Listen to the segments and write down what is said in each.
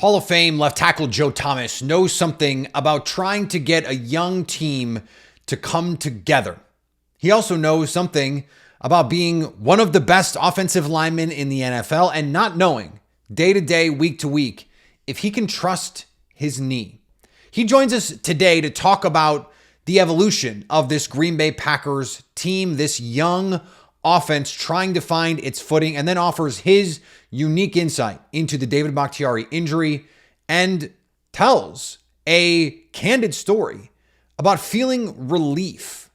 Hall of Fame left tackle Joe Thomas knows something about trying to get a young team to come together. He also knows something about being one of the best offensive linemen in the NFL and not knowing day to day, week to week, if he can trust his knee. He joins us today to talk about the evolution of this Green Bay Packers team, this young offense trying to find its footing, and then offers his unique insight into the David Bakhtiari injury and tells a candid story about feeling relief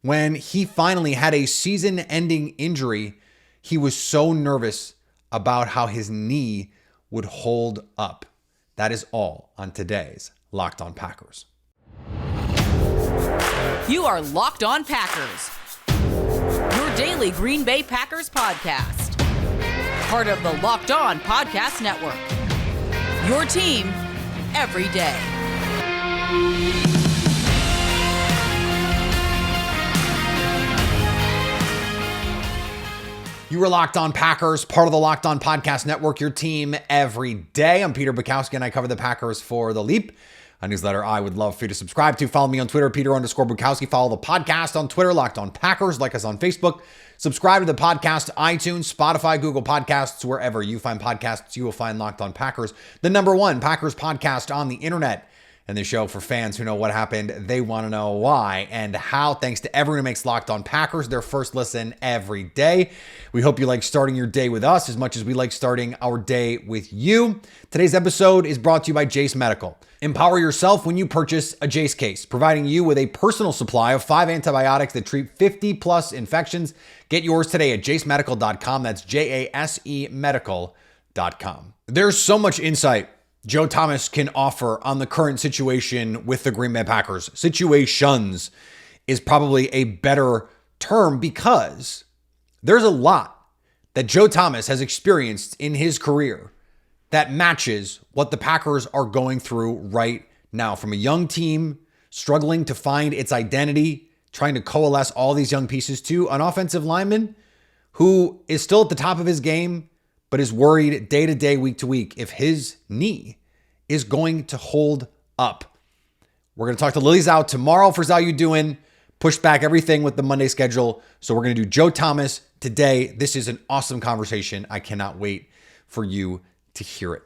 when he finally had a season-ending injury. He was so nervous about how his knee would hold up. That is all on today's Locked On Packers. You are Locked On Packers, your daily Green Bay Packers podcast. Part of the Locked On Podcast Network, your team every day. You are Locked On Packers, part of the Locked On Podcast Network, your team every day. I'm Peter Bukowski, and I cover the Packers for The Leap, a newsletter I would love for you to subscribe to. Follow me on Twitter, Peter_Bukowski. Follow the podcast on Twitter, Locked On Packers. Like us on Facebook. Subscribe to the podcast, iTunes, Spotify, Google Podcasts, wherever you find podcasts, you will find Locked On Packers, the #1 Packers podcast on the internet. And the show for fans who know what happened, they want to know why and how. Thanks to everyone who makes Locked On Packers their first listen every day. We hope you like starting your day with us as much as we like starting our day with you. Today's episode is brought to you by Jase Medical. Empower yourself when you purchase a Jase case, providing you with a personal supply of 5 antibiotics that treat 50+ infections. Get yours today at jasemedical.com. That's JASE medical.com. There's so much insight Joe Thomas can offer on the current situation with the Green Bay Packers. Situations is probably a better term because there's a lot that Joe Thomas has experienced in his career that matches what the Packers are going through right now. From a young team struggling to find its identity, trying to coalesce all these young pieces, to an offensive lineman who is still at the top of his game, but is worried day to day, week to week, if his knee is going to hold up. We're going to talk to Lily Zhao tomorrow for Zhao You Doing. Push back everything with the Monday schedule. So we're going to do Joe Thomas today. This is an awesome conversation. I cannot wait for you to hear it.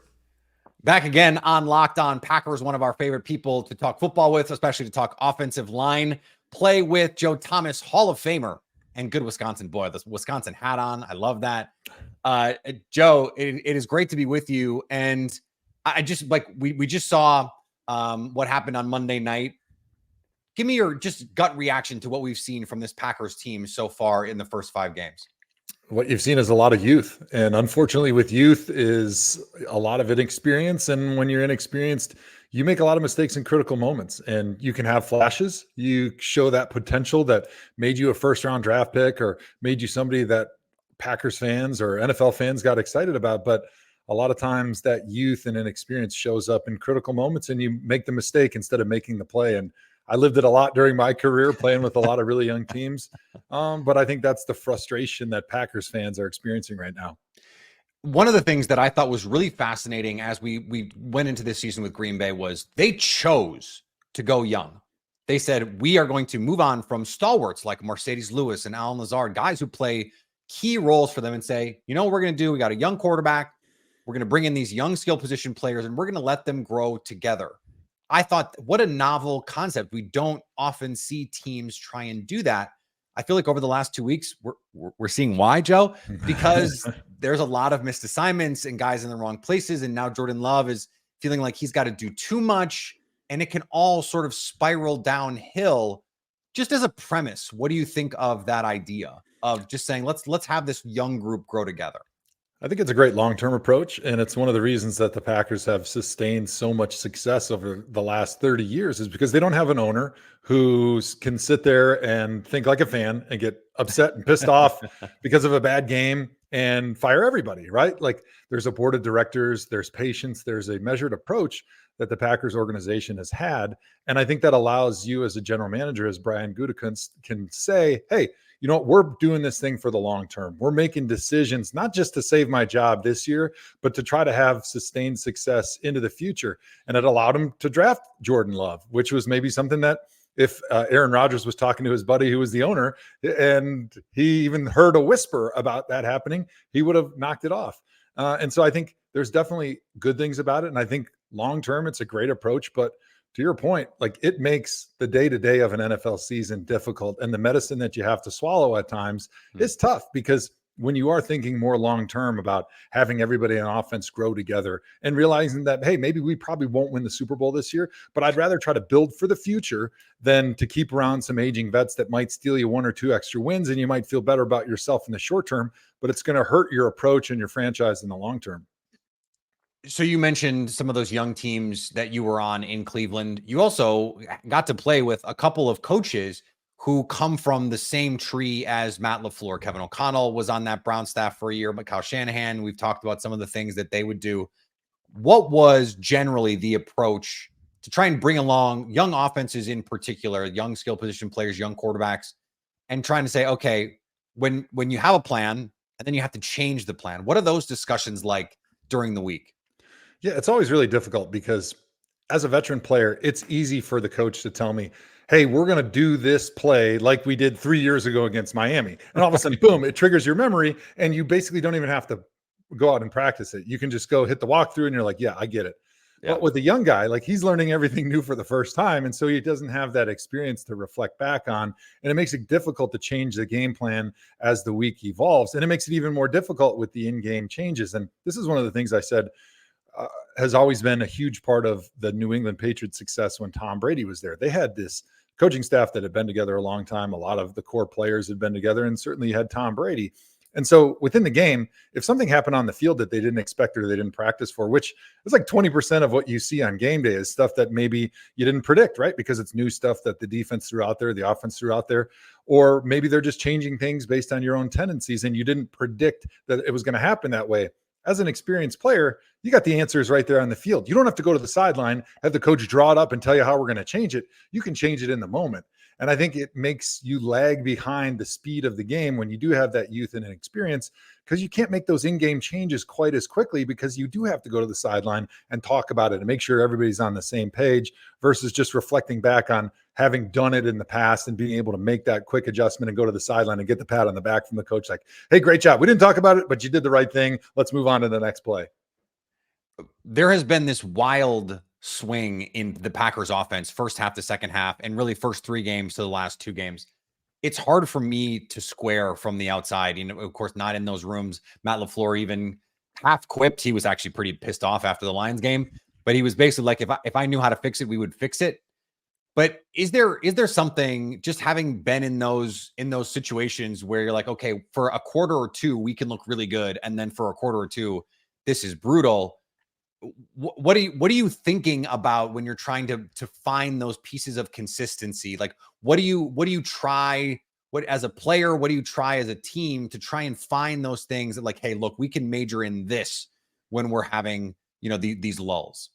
Back again on Locked On Packers, one of our favorite people to talk football with, especially to talk offensive line play with. Joe Thomas, Hall of Famer and good Wisconsin boy. This Wisconsin hat on. I love that. Joe, it is great to be with you. And I just we just saw what happened on Monday night. Give me your just gut reaction to what we've seen from this Packers team so far in the first 5 games. What you've seen is a lot of youth. And unfortunately with youth is a lot of inexperience. And when you're inexperienced, you make a lot of mistakes in critical moments, and you can have flashes. You show that potential that made you a first-round draft pick or made you somebody that Packers fans or NFL fans got excited about. But a lot of times that youth and inexperience shows up in critical moments, and you make the mistake instead of making the play. And I lived it a lot during my career, playing with a lot of really young teams. But I think that's the frustration that Packers fans are experiencing right now. One of the things that I thought was really fascinating as we went into this season with Green Bay was they chose to go young. They said, we are going to move on from stalwarts like Mercedes Lewis and Alan Lazard, guys who play key roles for them, and say, you know what we're going to do? We got a young quarterback. We're going to bring in these young skill position players, and we're going to let them grow together. I thought, what a novel concept. We don't often see teams try and do that. I feel like over the last 2 weeks, we're seeing why, Joe, because there's a lot of missed assignments and guys in the wrong places. And now Jordan Love is feeling like he's got to do too much, and it can all sort of spiral downhill. Just as a premise, what do you think of that idea of just saying, let's have this young group grow together? I think it's a great long-term approach, and it's one of the reasons that the Packers have sustained so much success over the last 30 years is because they don't have an owner who can sit there and think like a fan and get upset and pissed off because of a bad game and fire everybody, right? Like, there's a board of directors, there's patience, there's a measured approach that the Packers organization has had. And I think that allows you as a general manager, as Brian Gutekunst, can say, hey, you know what, we're doing this thing for the long term. We're making decisions, not just to save my job this year, but to try to have sustained success into the future. And it allowed him to draft Jordan Love, which was maybe something that if Aaron Rodgers was talking to his buddy who was the owner and he even heard a whisper about that happening, he would have knocked it off. And so I think there's definitely good things about it. And I think long-term, it's a great approach, but to your point, like it makes the day-to-day of an NFL season difficult. And the medicine that you have to swallow at times is tough, because when you are thinking more long-term about having everybody on offense grow together and realizing that, hey, maybe we probably won't win the Super Bowl this year, but I'd rather try to build for the future than to keep around some aging vets that might steal you 1 or 2 extra wins. And you might feel better about yourself in the short term, but it's going to hurt your approach and your franchise in the long term. So you mentioned some of those young teams that you were on in Cleveland. You also got to play with a couple of coaches who come from the same tree as Matt LaFleur. Kevin O'Connell was on that Brown staff for a year, but Kyle Shanahan, we've talked about some of the things that they would do. What was generally the approach to try and bring along young offenses, in particular, young skill position players, young quarterbacks, and trying to say, okay, when you have a plan and then you have to change the plan, what are those discussions like during the week? Yeah, it's always really difficult because as a veteran player, it's easy for the coach to tell me, hey, we're going to do this play like we did 3 years ago against Miami. And all of a sudden, boom, it triggers your memory. And you basically don't even have to go out and practice it. You can just go hit the walkthrough and you're like, yeah, I get it. Yeah. But with a young guy, like he's learning everything new for the first time. And so he doesn't have that experience to reflect back on. And it makes it difficult to change the game plan as the week evolves. And it makes it even more difficult with the in-game changes. And this is one of the things I said has always been a huge part of the New England Patriots' success when Tom Brady was there. They had this coaching staff that had been together a long time. A lot of the core players had been together, and certainly you had Tom Brady. And so within the game, if something happened on the field that they didn't expect or they didn't practice for, which is like 20% of what you see on game day is stuff that maybe you didn't predict, right? Because it's new stuff that the defense threw out there, the offense threw out there, or maybe they're just changing things based on your own tendencies and you didn't predict that it was going to happen that way. As an experienced player, you got the answers right there on the field. You don't have to go to the sideline, have the coach draw it up and tell you how we're going to change it. You can change it in the moment. And I think it makes you lag behind the speed of the game when you do have that youth and experience, because you can't make those in-game changes quite as quickly because you do have to go to the sideline and talk about it and make sure everybody's on the same page versus just reflecting back on having done it in the past and being able to make that quick adjustment and go to the sideline and get the pat on the back from the coach. Like, hey, great job. We didn't talk about it, but you did the right thing. Let's move on to the next play. There has been this wild swing in the Packers offense, first half to second half, and really first 3 games to the last 2 games. It's hard for me to square from the outside. You know, of course, not in those rooms. Matt LaFleur even half quipped. He was actually pretty pissed off after the Lions game, but he was basically like, if I knew how to fix it, we would fix it. But is there something, just having been in those situations where you're like, okay, for a quarter or 2, we can look really good, and then for a quarter or 2, this is brutal. What are you thinking about when you're trying to find those pieces of consistency? Like, what do you try? What, as a player, what do you try as a team to try and find those things that, like, hey, look, we can major in this when we're having, these lulls?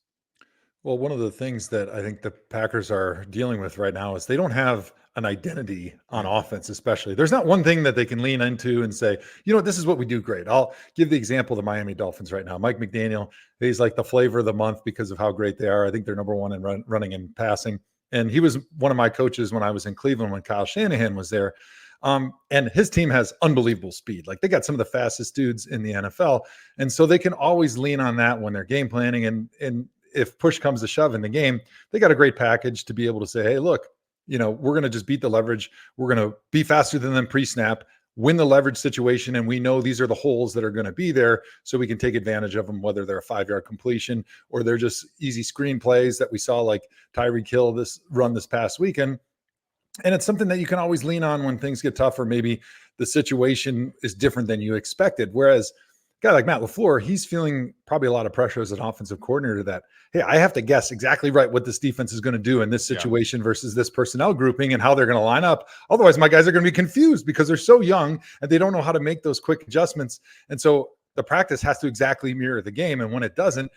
Well, one of the things that I think the Packers are dealing with right now is they don't have an identity on offense, especially. There's not one thing that they can lean into and say, this is what we do great. I'll give the example of the Miami Dolphins right now. Mike McDaniel, he's like the flavor of the month because of how great they are. I think they're number 1 in running and passing. And he was one of my coaches when I was in Cleveland when Kyle Shanahan was there. And his team has unbelievable speed. Like, they got some of the fastest dudes in the NFL. And so they can always lean on that when they're game planning. And if push comes to shove in the game, they got a great package to be able to say, hey, look, we're going to just beat the leverage. We're going to be faster than them pre-snap, win the leverage situation. And we know these are the holes that are going to be there, so we can take advantage of them, whether they're a 5-yard completion or they're just easy screen plays that we saw like Tyreek Hill this past weekend. And it's something that you can always lean on when things get tough, or maybe the situation is different than you expected. Whereas a guy like Matt LaFleur, he's feeling probably a lot of pressure as an offensive coordinator that, hey, I have to guess exactly right what this defense is going to do in this situation versus this personnel grouping and how they're going to line up. Otherwise, my guys are going to be confused because they're so young and they don't know how to make those quick adjustments. And so the practice has to exactly mirror the game. And when it doesn't,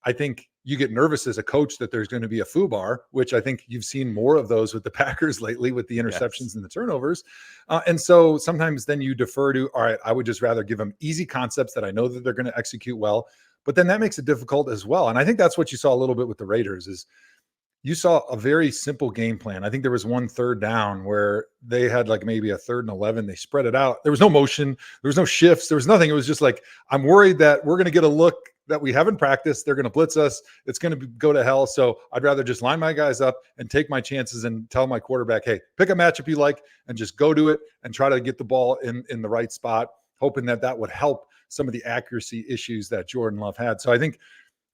I think you get nervous as a coach that there's going to be a foobar, which I think you've seen more of those with the Packers lately with the interceptions and the turnovers. And so sometimes then you defer to, all right, I would just rather give them easy concepts that I know that they're going to execute well, but then that makes it difficult as well. And I think that's what you saw a little bit with the Raiders is you saw a very simple game plan. I think there was one third down where they had like maybe a 3rd and 11. They spread it out. There was no motion. There was no shifts. There was nothing. It was just like, I'm worried that we're going to get a look that we haven't practiced. They're going to blitz us. It's going to go to hell. So I'd rather just line my guys up and take my chances and tell my quarterback, hey, pick a matchup you like and just go to it and try to get the ball in the right spot, hoping that would help some of the accuracy issues that Jordan Love had. So I think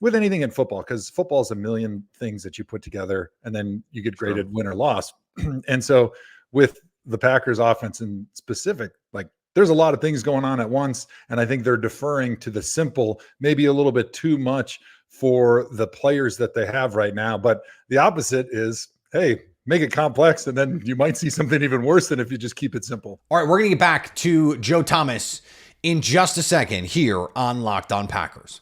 with anything in football, because football is a million things that you put together and then you get graded win or loss. And so with the Packers offense in specific, like there's a lot of things going on at once. And I think they're deferring to the simple, maybe a little bit too much for the players that they have right now. But the opposite is, hey, make it complex. And then you might see something even worse than if you just keep it simple. All right, we're going to get back to Joe Thomas in just a second here on Locked On Packers.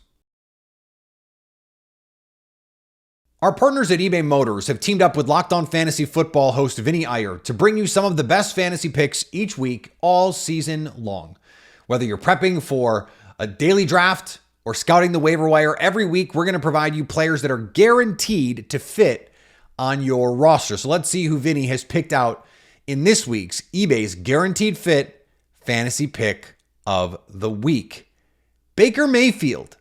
Our partners at eBay Motors have teamed up with Locked On Fantasy Football host Vinny Iyer to bring you some of the best fantasy picks each week, all season long. Whether you're prepping for a daily draft or scouting the waiver wire, every week we're going to provide you players that are guaranteed to fit on your roster. So let's see who Vinny has picked out in this week's eBay's Guaranteed Fit Fantasy Pick of the Week. Baker Mayfield,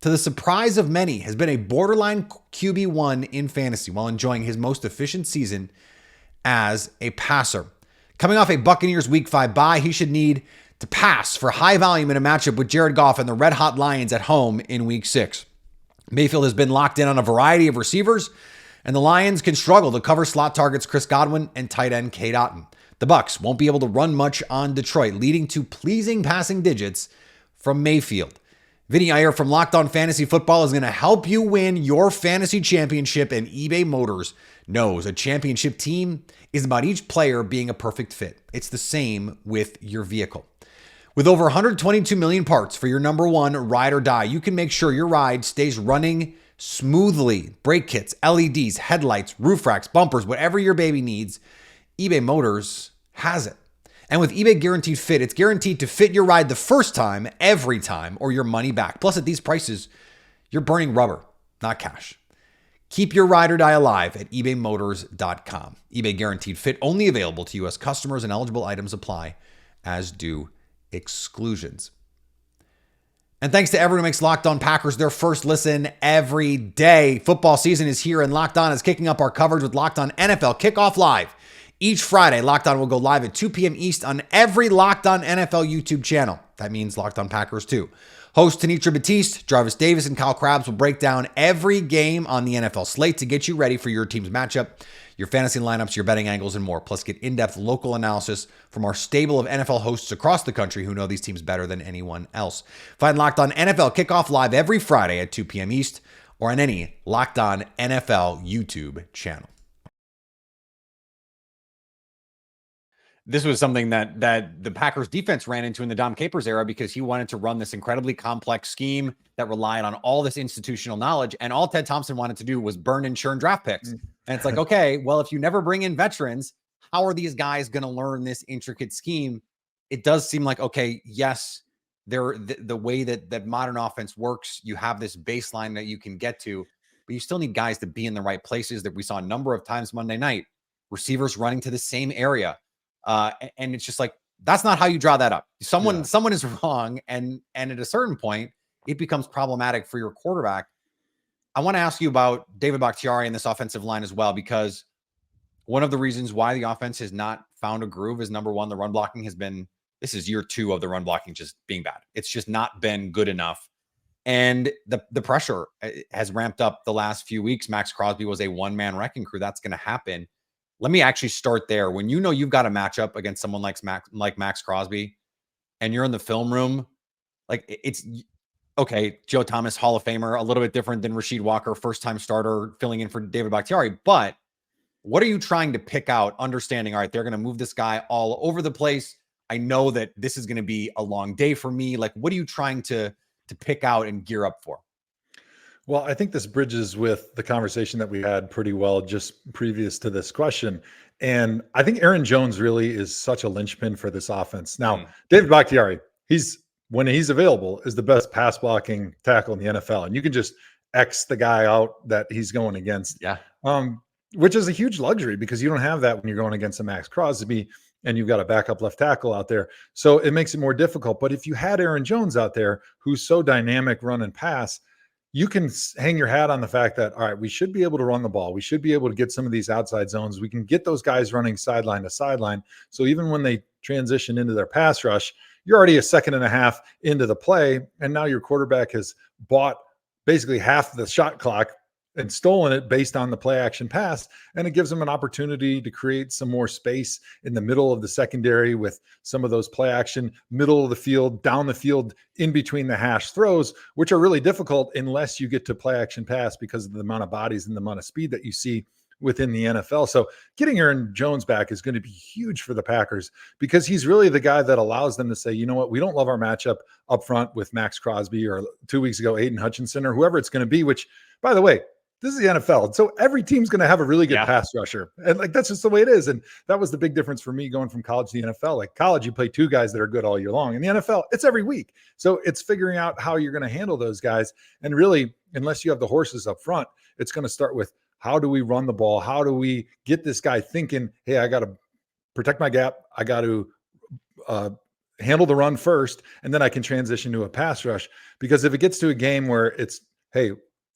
to the surprise of many, has been a borderline QB1 in fantasy while enjoying his most efficient season as a passer. Coming off a Buccaneers Week 5 bye, he should need to pass for high volume in a matchup with Jared Goff and the Red Hot Lions at home in Week 6. Mayfield has been locked in on a variety of receivers, and the Lions can struggle to cover slot targets Chris Godwin and tight end Cade Otton. The Bucs won't be able to run much on Detroit, leading to pleasing passing digits from Mayfield. Vinny Iyer from Locked On Fantasy Football is going to help you win your fantasy championship, and eBay Motors knows a championship team is about each player being a perfect fit. It's the same with your vehicle. With over 122 million parts for your number one ride or die, you can make sure your ride stays running smoothly. Brake kits, LEDs, headlights, roof racks, bumpers, whatever your baby needs, eBay Motors has it. And with eBay Guaranteed Fit, it's guaranteed to fit your ride the first time, every time, or your money back. Plus, at these prices, you're burning rubber, not cash. Keep your ride or die alive at ebaymotors.com. eBay Guaranteed Fit only available to U.S. customers, and eligible items apply, as do exclusions. And thanks to everyone who makes Locked On Packers their first listen every day. Football season is here, and Locked On is kicking up our coverage with Locked On NFL Kickoff Live. Each Friday, Locked On will go live at 2 p.m. East on every Locked On NFL YouTube channel. That means Locked On Packers too. Hosts Tanitra Batiste, Jarvis Davis, and Kyle Krabs will break down every game on the NFL slate to get you ready for your team's matchup, your fantasy lineups, your betting angles, and more. Plus, get in-depth local analysis from our stable of NFL hosts across the country who know these teams better than anyone else. Find Locked On NFL Kickoff Live every Friday at 2 p.m. East or on any Locked On NFL YouTube channel. This was something that the Packers defense ran into in the Dom Capers era because he wanted to run this incredibly complex scheme that relied on all this institutional knowledge. And all Ted Thompson wanted to do was burn and churn draft picks. And it's like, okay, well, if you never bring in veterans, how are these guys going to learn this intricate scheme? It does seem like, okay, yes, the way that modern offense works, you have this baseline that you can get to, but you still need guys to be in the right places. That we saw a number of times Monday night, receivers running to the same area. And it's just like, that's not how you draw that up. Someone is wrong. And at a certain point, it becomes problematic for your quarterback. I want to ask you about David Bakhtiari and this offensive line as well, because one of the reasons why the offense has not found a groove is, number one, the run blocking has been, this is year 2 of the run blocking just being bad. It's just not been good enough. And the pressure has ramped up the last few weeks. Max Crosby was a one-man wrecking crew. That's going to happen. Let me actually start there. When you know you've got a matchup against someone like Max Crosby, and you're in the film room, like it's okay. Joe Thomas, Hall of Famer, a little bit different than Rasheed Walker, first-time starter filling in for David Bakhtiari. But what are you trying to pick out? Understanding, all right, they're going to move this guy all over the place. I know that this is going to be a long day for me. Like, what are you trying to pick out and gear up for? Well, I think this bridges with the conversation that we had pretty well just previous to this question. And I think Aaron Jones really is such a linchpin for this offense. Now, David Bakhtiari, when he's available, is the best pass blocking tackle in the NFL. And you can just X the guy out that he's going against. Yeah. Which is a huge luxury because you don't have that when you're going against a Max Crosby and you've got a backup left tackle out there. So it makes it more difficult. But if you had Aaron Jones out there, who's so dynamic run and pass, you can hang your hat on the fact that, all right, we should be able to run the ball. We should be able to get some of these outside zones. We can get those guys running sideline to sideline. So even when they transition into their pass rush, you're already a second and a half into the play. And now your quarterback has bought basically half the shot clock and stolen it based on the play action pass. And it gives them an opportunity to create some more space in the middle of the secondary with some of those play action, middle of the field, down the field, in between the hash throws, which are really difficult unless you get to play action pass because of the amount of bodies and the amount of speed that you see within the NFL. So getting Aaron Jones back is going to be huge for the Packers because he's really the guy that allows them to say, you know what, we don't love our matchup up front with Max Crosby or 2 weeks ago, Aiden Hutchinson or whoever it's going to be, which, by the way, this is the NFL. So every team's going to have a really good pass rusher. And like, that's just the way it is. And that was the big difference for me going from college to the NFL. Like college, you play 2 guys that are good all year long. In the NFL, it's every week. So it's figuring out how you're going to handle those guys. And really, unless you have the horses up front, it's going to start with how do we run the ball? How do we get this guy thinking, hey, I got to protect my gap. I got to handle the run first, and then I can transition to a pass rush. Because if it gets to a game where it's, hey,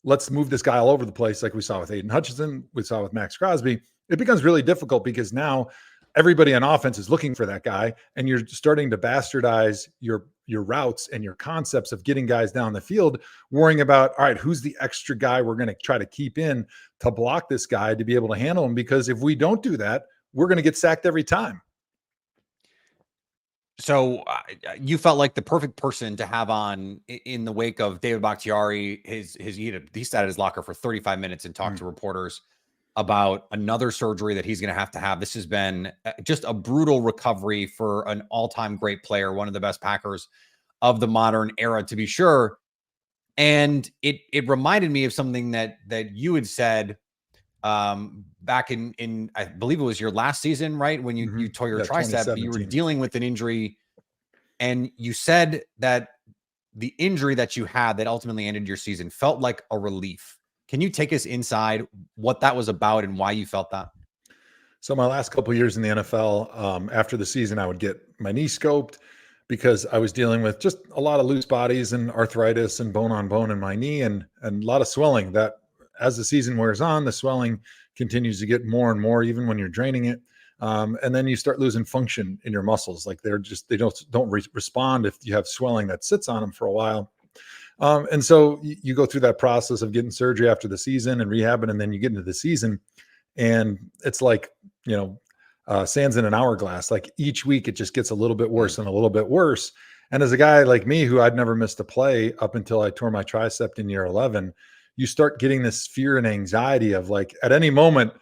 let's move this guy all over the place, like we saw with Aiden Hutchinson, we saw with Max Crosby, it becomes really difficult because now everybody on offense is looking for that guy, and you're starting to bastardize your routes and your concepts of getting guys down the field, worrying about, all right, who's the extra guy we're going to try to keep in to block this guy to be able to handle him? Because if we don't do that, we're going to get sacked every time. So you felt like the perfect person to have on in the wake of David Bakhtiari. He sat at his locker for 35 minutes and talked to reporters about another surgery that he's going to have. This has been just a brutal recovery for an all-time great player, one of the best Packers of the modern era, to be sure. And it reminded me of something that you had said back in I believe it was your last season, right? When you tore your tricep, you were dealing with an injury, and you said that the injury that you had that ultimately ended your season felt like a relief. Can you take us inside what that was about and why you felt that? So my last couple of years in the NFL, after the season, I would get my knee scoped because I was dealing with just a lot of loose bodies and arthritis and bone on bone in my knee and a lot of swelling that as the season wears on, the swelling continues to get more and more, even when you're draining it. And then you start losing function in your muscles. Like they don't respond if you have swelling that sits on them for a while. And so you go through that process of getting surgery after the season and rehabbing, and then you get into the season and it's like, sands in an hourglass. Like each week it just gets a little bit worse and a little bit worse. And as a guy like me, who I'd never missed a play up until I tore my tricep in year 11, you start getting this fear and anxiety of like, at any moment,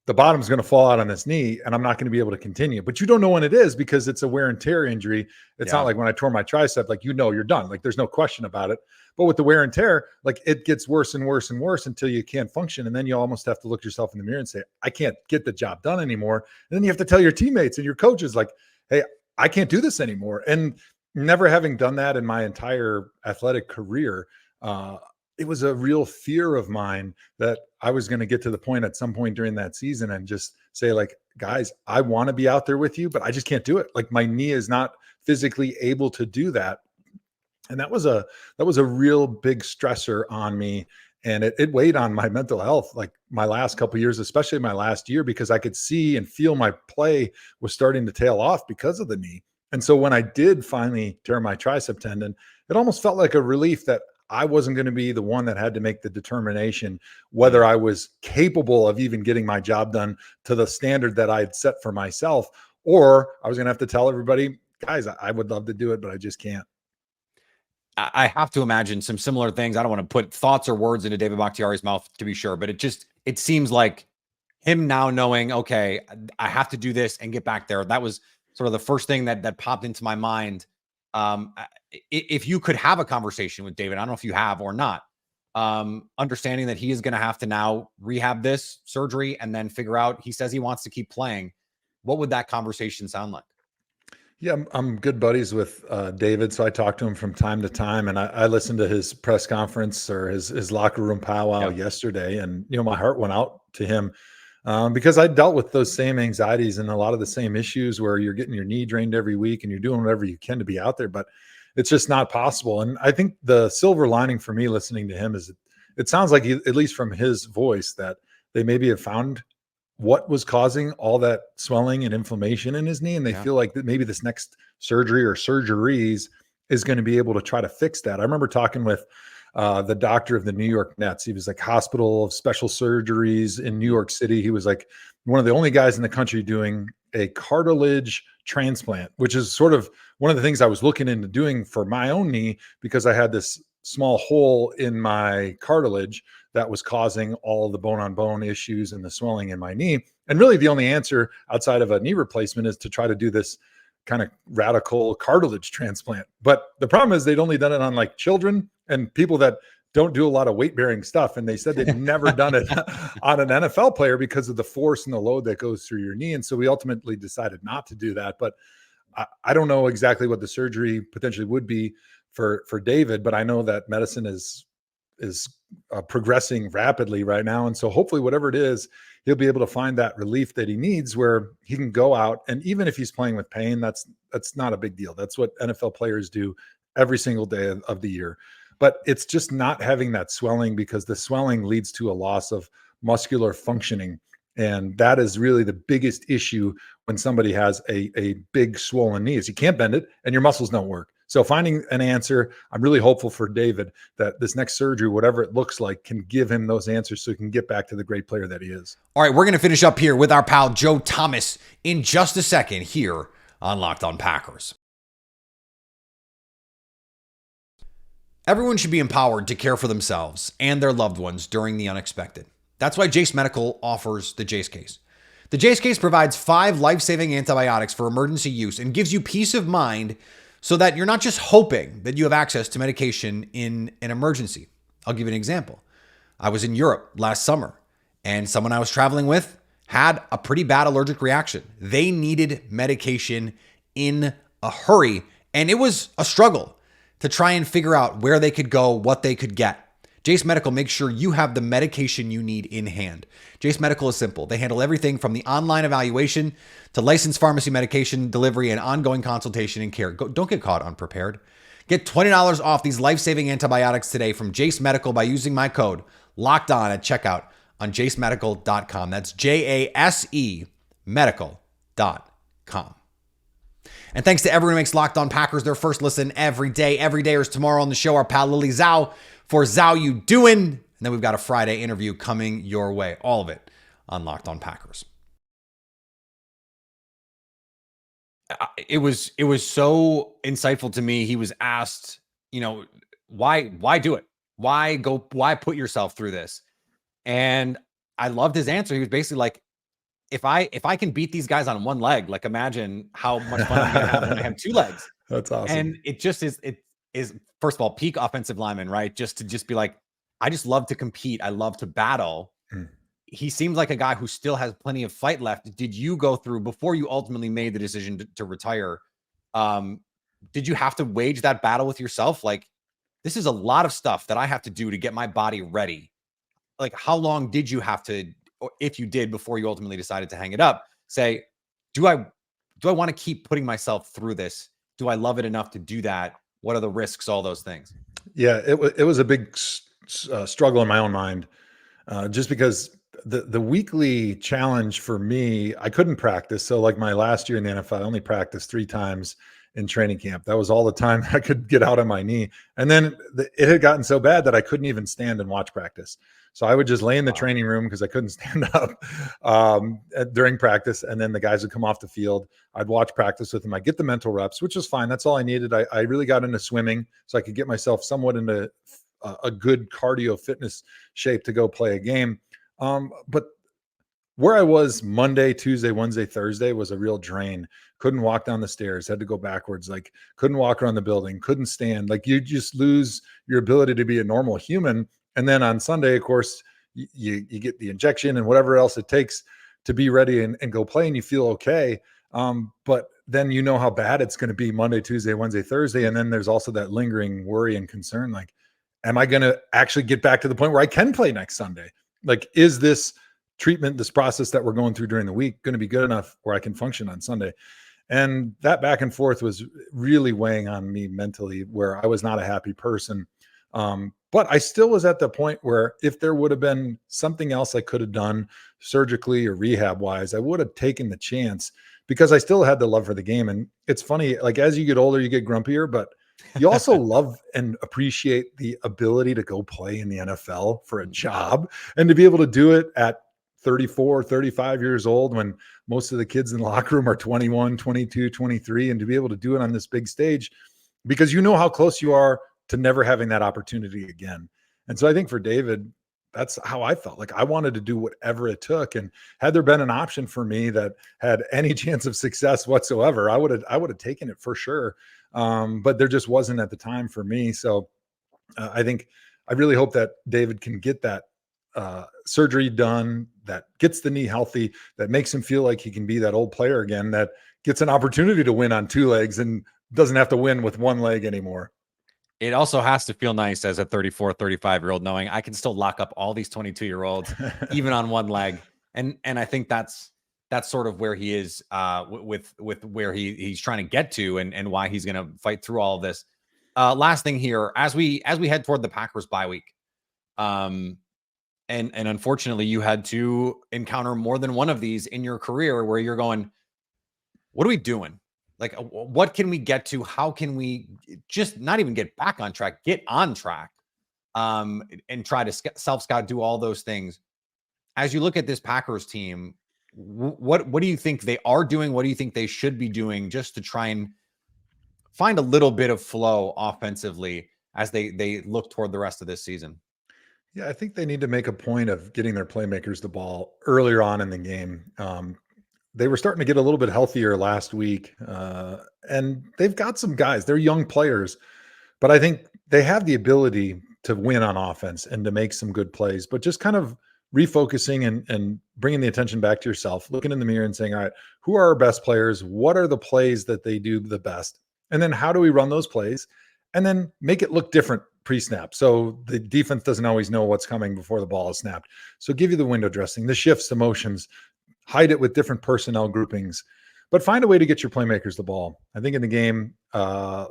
the bottom's going to fall out on this knee and I'm not going to be able to continue. But you don't know when it is because it's a wear and tear injury. It's not like when I tore my tricep, like, you're done. Like there's no question about it. But with the wear and tear, like it gets worse and worse and worse until you can't function. And then you almost have to look yourself in the mirror and say, I can't get the job done anymore. And then you have to tell your teammates and your coaches like, hey, I can't do this anymore. And never having done that in my entire athletic career, it was a real fear of mine that I was going to get to the point at some point during that season and just say like, guys, I want to be out there with you, but I just can't do it. Like my knee is not physically able to do that. And that was a real big stressor on me. And it weighed on my mental health, like my last couple of years, especially my last year, because I could see and feel my play was starting to tail off because of the knee. And so when I did finally tear my tricep tendon, it almost felt like a relief that I wasn't going to be the one that had to make the determination whether I was capable of even getting my job done to the standard that I had set for myself, or I was going to have to tell everybody, guys, I would love to do it, but I just can't. I have to imagine some similar things. I don't want to put thoughts or words into David Bakhtiari's mouth, to be sure, but it seems like him now knowing, okay, I have to do this and get back there. That was sort of the first thing that popped into my mind. If you could have a conversation with David, I don't know if you have or not, understanding that he is going to have to now rehab this surgery and then figure out, he says he wants to keep playing. What would that conversation sound like? Yeah, I'm good buddies with David, so I talk to him from time to time, and I listened to his press conference or his locker room powwow yesterday, and my heart went out to him because I dealt with those same anxieties and a lot of the same issues where you're getting your knee drained every week and you're doing whatever you can to be out there, but it's just not possible. And I think the silver lining for me listening to him is it sounds like, at least from his voice, that they maybe have found what was causing all that swelling and inflammation in his knee. And they feel like that maybe this next surgery or surgeries is going to be able to try to fix that. I remember talking with the doctor of the New York Nets. He was like hospital of special surgeries in New York City. He was like one of the only guys in the country doing a cartilage transplant, which is sort of one of the things I was looking into doing for my own knee, because I had this small hole in my cartilage that was causing all the bone on bone issues and the swelling in my knee. And really the only answer outside of a knee replacement is to try to do this kind of radical cartilage transplant. But the problem is they'd only done it on like children and people that don't do a lot of weight bearing stuff. And they said they'd never done it on an NFL player because of the force and the load that goes through your knee. And so we ultimately decided not to do that. But I don't know exactly what the surgery potentially would be for David, but I know that medicine is progressing rapidly right now. And so hopefully whatever it is, he'll be able to find that relief that he needs where he can go out. And even if he's playing with pain, that's not a big deal. That's what NFL players do every single day of the year. But it's just not having that swelling, because the swelling leads to a loss of muscular functioning. And that is really the biggest issue when somebody has a big swollen knee, is you can't bend it and your muscles don't work. So finding an answer, I'm really hopeful for David that this next surgery, whatever it looks like, can give him those answers so he can get back to the great player that he is. All right, we're going to finish up here with our pal Joe Thomas in just a second here on Locked On Packers. Everyone should be empowered to care for themselves and their loved ones during the unexpected. That's why Jace Medical offers the Jace Case. The Jace Case provides 5 life-saving antibiotics for emergency use and gives you peace of mind so that you're not just hoping that you have access to medication in an emergency. I'll give you an example. I was in Europe last summer, and someone I was traveling with had a pretty bad allergic reaction. They needed medication in a hurry, and it was a struggle to try and figure out where they could go, what they could get. Jace Medical makes sure you have the medication you need in hand. Jace Medical is simple. They handle everything from the online evaluation to licensed pharmacy medication delivery and ongoing consultation and care. Don't get caught unprepared. Get $20 off these life-saving antibiotics today from Jace Medical by using my code LOCKEDON at checkout on jacemedical.com. That's JASE medical.com. And thanks to everyone who makes Locked On Packers their first listen every day. Every day is tomorrow on the show. Our pal Lily Zhao for Zhao You Doin'. And then we've got a Friday interview coming your way. All of it on Locked On Packers. It was so insightful to me. He was asked, why do it? Why put yourself through this? And I loved his answer. He was basically like, if I can beat these guys on one leg, like imagine how much fun I'm gonna have when I have 2 legs. That's awesome. And it just is first of all, peak offensive lineman, right? Just to be like, I just love to compete. I love to battle. He seems like a guy who still has plenty of fight left. Did you go through, before you ultimately made the decision to retire, did you have to wage that battle with yourself? Like, this is a lot of stuff that I have to do to get my body ready. Like, how long did you have to, or if you did, before you ultimately decided to hang it up, say, do I want to keep putting myself through this? Do I love it enough to do that? What are the risks? All those things. Yeah, it was a big struggle in my own mind, just because the weekly challenge for me, I couldn't practice. So like my last year in the NFL, I only practiced 3 times in training camp. That was all the time I could get out on my knee. And then it had gotten so bad that I couldn't even stand and watch practice. So I would just lay in the training room because I couldn't stand up during practice. And then the guys would come off the field. I'd watch practice with them. I'd get the mental reps, which was fine. That's all I needed. I really got into swimming so I could get myself somewhat into a good cardio fitness shape to go play a game. But where I was Monday, Tuesday, Wednesday, Thursday was a real drain. Couldn't walk down the stairs, had to go backwards, like couldn't walk around the building, couldn't stand. Like you just lose your ability to be a normal human. And then on Sunday, of course, you get the injection and whatever else it takes to be ready and go play, and you feel okay. But then you know how bad it's going to be Monday, Tuesday, Wednesday, Thursday. And then there's also that lingering worry and concern. Like, am I going to actually get back to the point where I can play next Sunday? Like, is this treatment, this process that we're going through during the week going to be good enough where I can function on Sunday? And that back and forth was really weighing on me mentally, where I was not a happy person. But I still was at the point where if there would have been something else I could have done surgically or rehab wise, I would have taken the chance, because I still had the love for the game. And it's funny, like as you get older, you get grumpier, but you also love and appreciate the ability to go play in the NFL for a job, and to be able to do it at 34, 35 years old, when most of the kids in the locker room are 21, 22, 23, and to be able to do it on this big stage, because you know how close you are to never having that opportunity again. And so I think for David, that's how I felt. Like I wanted to do whatever it took. And had there been an option for me that had any chance of success whatsoever, I would have taken it for sure. But there just wasn't at the time for me. So I really hope that David can get that surgery done, that gets the knee healthy, that makes him feel like he can be that old player again, that gets an opportunity to win on two legs and doesn't have to win with one leg anymore. It also has to feel nice as a 34, 35-year-old knowing I can still lock up all these 22-year-olds, even on one leg. And I think that's sort of where he is with where he's trying to get to, and why he's going to fight through all of this. Last thing here, as we head toward the Packers bye week, and unfortunately you had to encounter more than one of these in your career where you're going, what are we doing? Like, what can we get to? How can we just not even get back on track, get on track, and try to self-scout, do all those things? As you look at this Packers team, what do you think they are doing? What do you think they should be doing just to try and find a little bit of flow offensively as they look toward the rest of this season? Yeah, I think they need to make a point of getting their playmakers the ball earlier on in the game. They were starting to get a little bit healthier last week, and they've got some guys. They're young players, but I think they have the ability to win on offense and to make some good plays. But just kind of refocusing and bringing the attention back to yourself, looking in the mirror and saying, all right, who are our best players? What are the plays that they do the best? And then how do we run those plays? And then make it look different pre-snap. So the defense doesn't always know what's coming before the ball is snapped. So give you the window dressing, the shifts, the motions, hide it with different personnel groupings, but find a way to get your playmakers the ball. I think in the game on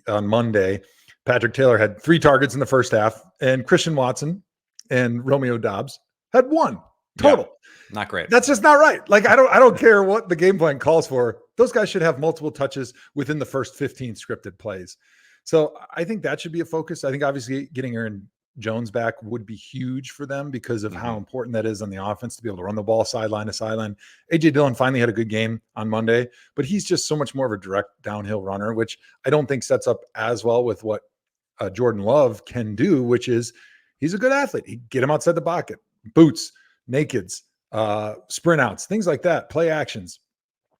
Monday, Patrick Taylor had 3 targets in the first half, and Christian Watson and Romeo Doubs had 1 total. Yeah, not great. That's just not right. Like, I don't care what the game plan calls for. Those guys should have multiple touches within the first 15 scripted plays. So I think that should be a focus. I think obviously getting Aaron Jones back would be huge for them because of how important that is on the offense to be able to run the ball sideline to sideline. AJ Dillon finally had a good game on Monday, but he's just so much more of a direct downhill runner, which I don't think sets up as well with what Jordan Love can do, which is he's a good athlete. He get him outside the pocket, boots, nakeds, sprint outs, things like that, play actions.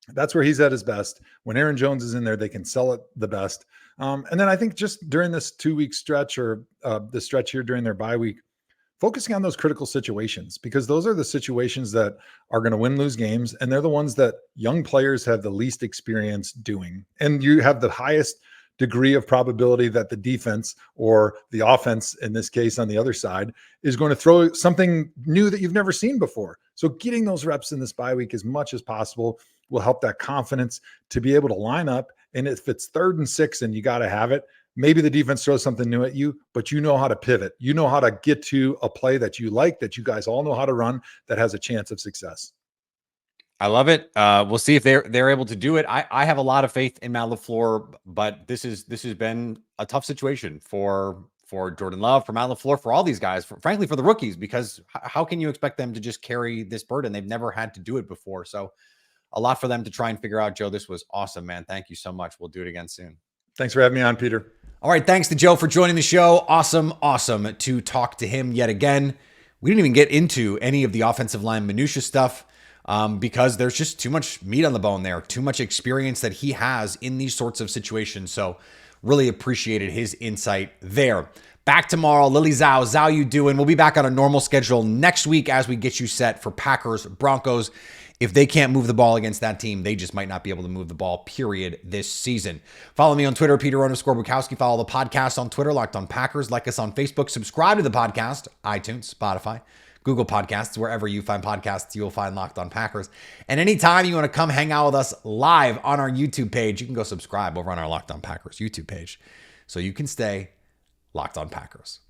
That's where he's at his best. When Aaron Jones is in there, they can sell it the best. And then I think just during this 2-week stretch or the stretch here during their bye week, focusing on those critical situations, because those are the situations that are going to win, lose games. And they're the ones that young players have the least experience doing. And you have the highest degree of probability that the defense or the offense, in this case on the other side, is going to throw something new that you've never seen before. So getting those reps in this bye week as much as possible will help that confidence to be able to line up. And if it's 3rd and 6 and you got to have it, maybe the defense throws something new at you, but you know how to pivot. You know how to get to a play that you like, that you guys all know how to run, that has a chance of success. I love it. We'll see if they're able to do it. I have a lot of faith in Matt LaFleur, but this has been a tough situation for Jordan Love, for Matt LaFleur, for all these guys, frankly, for the rookies, because how can you expect them to just carry this burden? They've never had to do it before. So a lot for them to try and figure out. Joe, this was awesome, man. Thank you so much. We'll do it again soon. Thanks for having me on, Peter. All right. Thanks to Joe for joining the show. Awesome to talk to him yet again. We didn't even get into any of the offensive line minutia stuff because there's just too much meat on the bone there, too much experience that he has in these sorts of situations. So Really appreciated his insight there. Back tomorrow, Lily Zhao. Zhao, you doing? We'll be back on a normal schedule next week as we get you set for Packers Broncos. If they can't move the ball against that team, they just might not be able to move the ball, period, this season. Follow me on Twitter, Peter_Bukowski. Follow the podcast on Twitter, Locked On Packers. Like us on Facebook. Subscribe to the podcast, iTunes, Spotify, Google Podcasts. Wherever you find podcasts, you'll find Locked On Packers. And anytime you want to come hang out with us live on our YouTube page, you can go subscribe over on our Locked On Packers YouTube page so you can stay Locked On Packers.